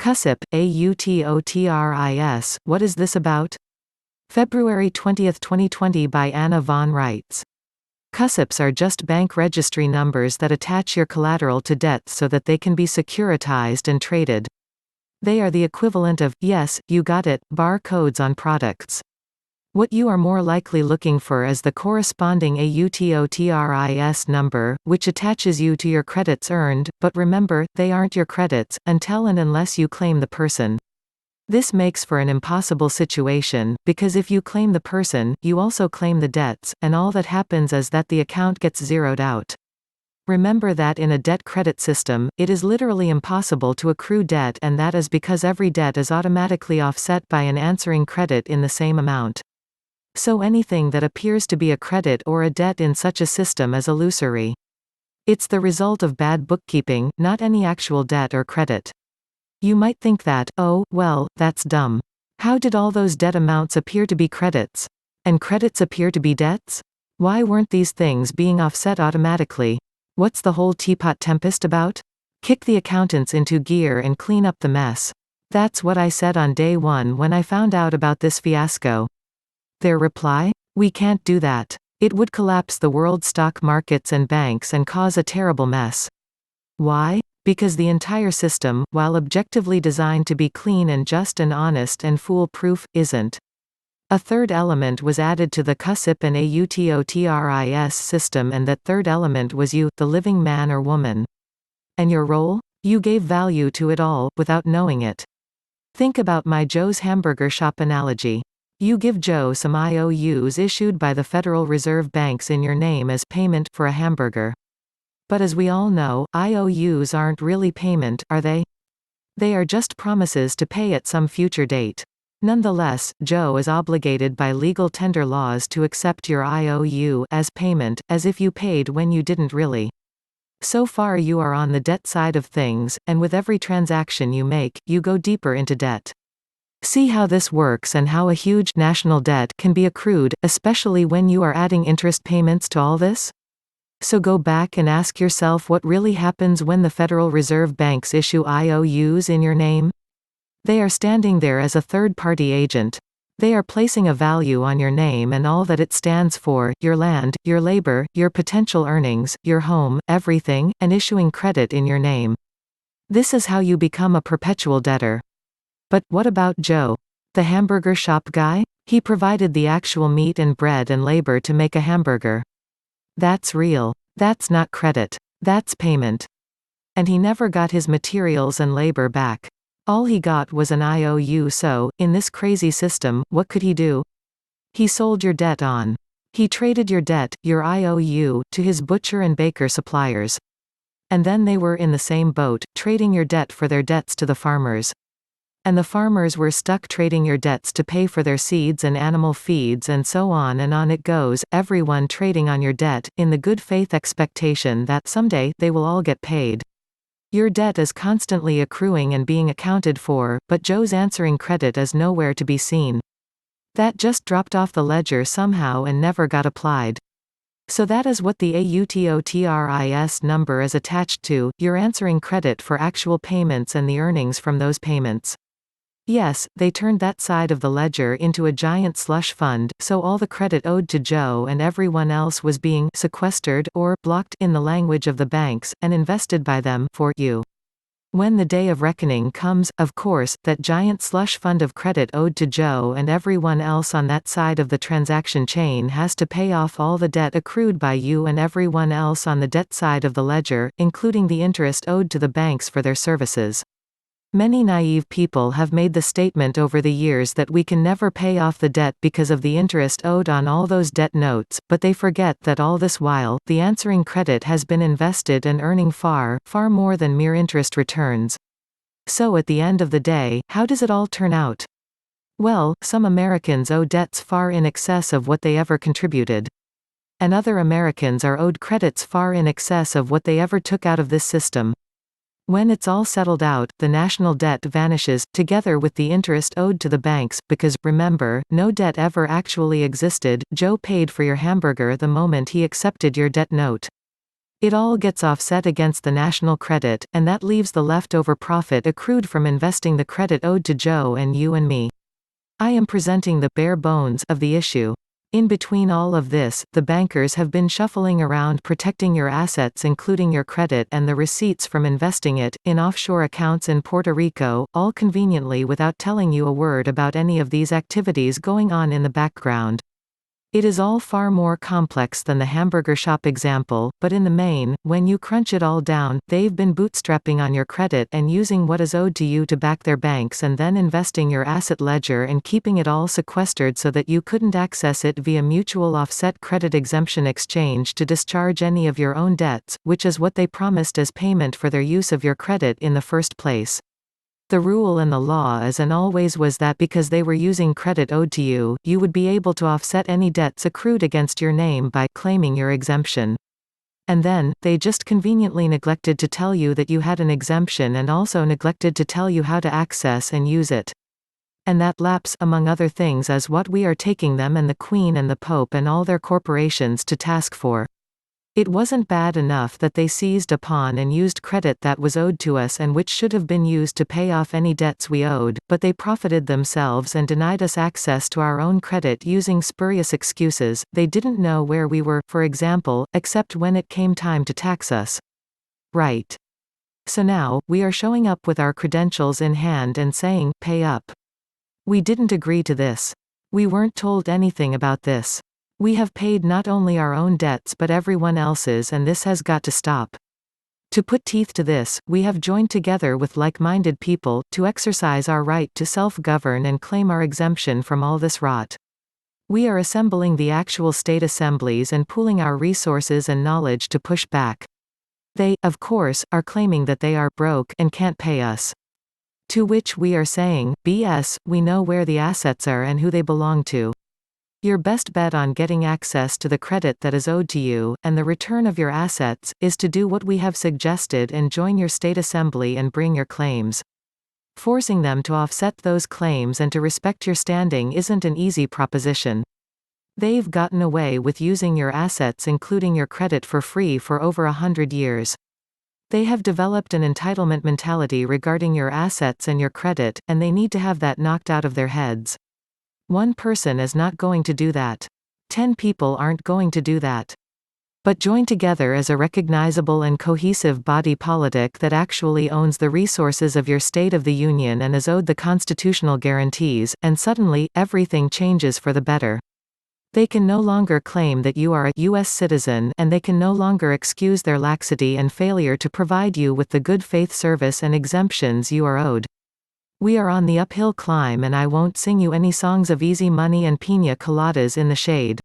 CUSIP, AUTOTRIS, what is this about? February 20, 2020 by Anna von Reitz. CUSIPs are just bank registry numbers that attach your collateral to debts so that they can be securitized and traded. They are the equivalent of, yes, you got it, bar codes on products. What you are more likely looking for is the corresponding AUTOTRIS number, which attaches you to your credits earned, but remember, they aren't your credits, until and unless you claim the person. This makes for an impossible situation, because if you claim the person, you also claim the debts, and all that happens is that the account gets zeroed out. Remember that in a debt-credit system, it is literally impossible to accrue debt, and that is because every debt is automatically offset by an answering credit in the same amount. So anything that appears to be a credit or a debt in such a system is illusory. It's the result of bad bookkeeping, not any actual debt or credit. You might think that, oh, well, that's dumb. How did all those debt amounts appear to be credits? And credits appear to be debts? Why weren't these things being offset automatically? What's the whole teapot tempest about? Kick the accountants into gear and clean up the mess. That's what I said on day one when I found out about this fiasco. Their reply? We can't do that. It would collapse the world stock markets and banks and cause a terrible mess. Why? Because the entire system, while objectively designed to be clean and just and honest and foolproof, isn't. A third element was added to the CUSIP and AUTOTRIS system, and that third element was you, the living man or woman. And your role? You gave value to it all, without knowing it. Think about my Joe's hamburger shop analogy. You give Joe some IOUs issued by the Federal Reserve Banks in your name as payment for a hamburger. But as we all know, IOUs aren't really payment, are they? They are just promises to pay at some future date. Nonetheless, Joe is obligated by legal tender laws to accept your IOU as payment, as if you paid when you didn't really. So far you are on the debt side of things, and with every transaction you make, you go deeper into debt. See how this works and how a huge national debt can be accrued, especially when you are adding interest payments to all this? So go back and ask yourself what really happens when the Federal Reserve Banks issue IOUs in your name. They are standing there as a third-party agent. They are placing a value on your name and all that it stands for, your land, your labor, your potential earnings, your home, everything, and issuing credit in your name. This is how you become a perpetual debtor. But what about Joe? The hamburger shop guy? He provided the actual meat and bread and labor to make a hamburger. That's real. That's not credit. That's payment. And he never got his materials and labor back. All he got was an IOU. So, in this crazy system, what could he do? He sold your debt on. He traded your debt, your IOU, to his butcher and baker suppliers. And then they were in the same boat, trading your debt for their debts to the farmers. And the farmers were stuck trading your debts to pay for their seeds and animal feeds, and so on it goes, everyone trading on your debt, in the good faith expectation that someday, they will all get paid. Your debt is constantly accruing and being accounted for, but Joe's answering credit is nowhere to be seen. That just dropped off the ledger somehow and never got applied. So that is what the AUTOTRIS number is attached to, your answering credit for actual payments and the earnings from those payments. Yes, they turned that side of the ledger into a giant slush fund, so all the credit owed to Joe and everyone else was being sequestered or blocked in the language of the banks, and invested by them for you. When the day of reckoning comes, of course, that giant slush fund of credit owed to Joe and everyone else on that side of the transaction chain has to pay off all the debt accrued by you and everyone else on the debt side of the ledger, including the interest owed to the banks for their services. Many naive people have made the statement over the years that we can never pay off the debt because of the interest owed on all those debt notes, but they forget that all this while, the answering credit has been invested and earning far, far more than mere interest returns. So at the end of the day, how does it all turn out? Well, some Americans owe debts far in excess of what they ever contributed. And other Americans are owed credits far in excess of what they ever took out of this system. When it's all settled out, the national debt vanishes, together with the interest owed to the banks, because, remember, no debt ever actually existed. Joe paid for your hamburger the moment he accepted your debt note. It all gets offset against the national credit, and that leaves the leftover profit accrued from investing the credit owed to Joe and you and me. I am presenting the bare bones of the issue. In between all of this, the bankers have been shuffling around protecting your assets, including your credit and the receipts from investing it, in offshore accounts in Puerto Rico, all conveniently without telling you a word about any of these activities going on in the background. It is all far more complex than the hamburger shop example, but in the main, when you crunch it all down, they've been bootstrapping on your credit and using what is owed to you to back their banks, and then investing your asset ledger and keeping it all sequestered so that you couldn't access it via mutual offset credit exemption exchange to discharge any of your own debts, which is what they promised as payment for their use of your credit in the first place. The rule and the law is and always was that because they were using credit owed to you, you would be able to offset any debts accrued against your name by claiming your exemption. And then, they just conveniently neglected to tell you that you had an exemption and also neglected to tell you how to access and use it. And that lapse, among other things, is what we are taking them and the Queen and the Pope and all their corporations to task for. It wasn't bad enough that they seized upon and used credit that was owed to us and which should have been used to pay off any debts we owed, but they profited themselves and denied us access to our own credit using spurious excuses. They didn't know where we were, for example, except when it came time to tax us. Right. So now, we are showing up with our credentials in hand and saying, pay up. We didn't agree to this. We weren't told anything about this. We have paid not only our own debts but everyone else's, and this has got to stop. To put teeth to this, we have joined together with like-minded people to exercise our right to self-govern and claim our exemption from all this rot. We are assembling the actual state assemblies and pooling our resources and knowledge to push back. They, of course, are claiming that they are broke and can't pay us. To which we are saying, BS, we know where the assets are and who they belong to. Your best bet on getting access to the credit that is owed to you, and the return of your assets, is to do what we have suggested and join your state assembly and bring your claims. Forcing them to offset those claims and to respect your standing isn't an easy proposition. They've gotten away with using your assets, including your credit, for free for over 100 years. They have developed an entitlement mentality regarding your assets and your credit, and they need to have that knocked out of their heads. One person is not going to do that. 10 people aren't going to do that. But join together as a recognizable and cohesive body politic that actually owns the resources of your State of the Union and is owed the constitutional guarantees, and suddenly, everything changes for the better. They can no longer claim that you are a U.S. citizen, and they can no longer excuse their laxity and failure to provide you with the good faith service and exemptions you are owed. We are on the uphill climb, and I won't sing you any songs of easy money and piña coladas in the shade.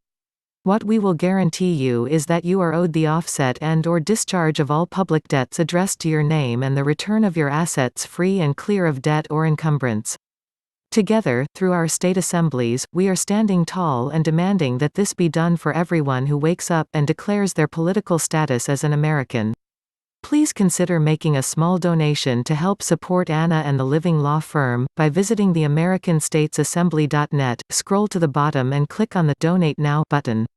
What we will guarantee you is that you are owed the offset and/or discharge of all public debts addressed to your name and the return of your assets free and clear of debt or encumbrance. Together, through our state assemblies, we are standing tall and demanding that this be done for everyone who wakes up and declares their political status as an American. Please consider making a small donation to help support Anna and the Living Law Firm by visiting the AmericanStatesAssembly.net, scroll to the bottom and click on the Donate Now button.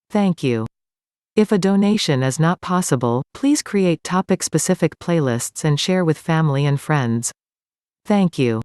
Thank you. If a donation is not possible, please create topic-specific playlists and share with family and friends. Thank you.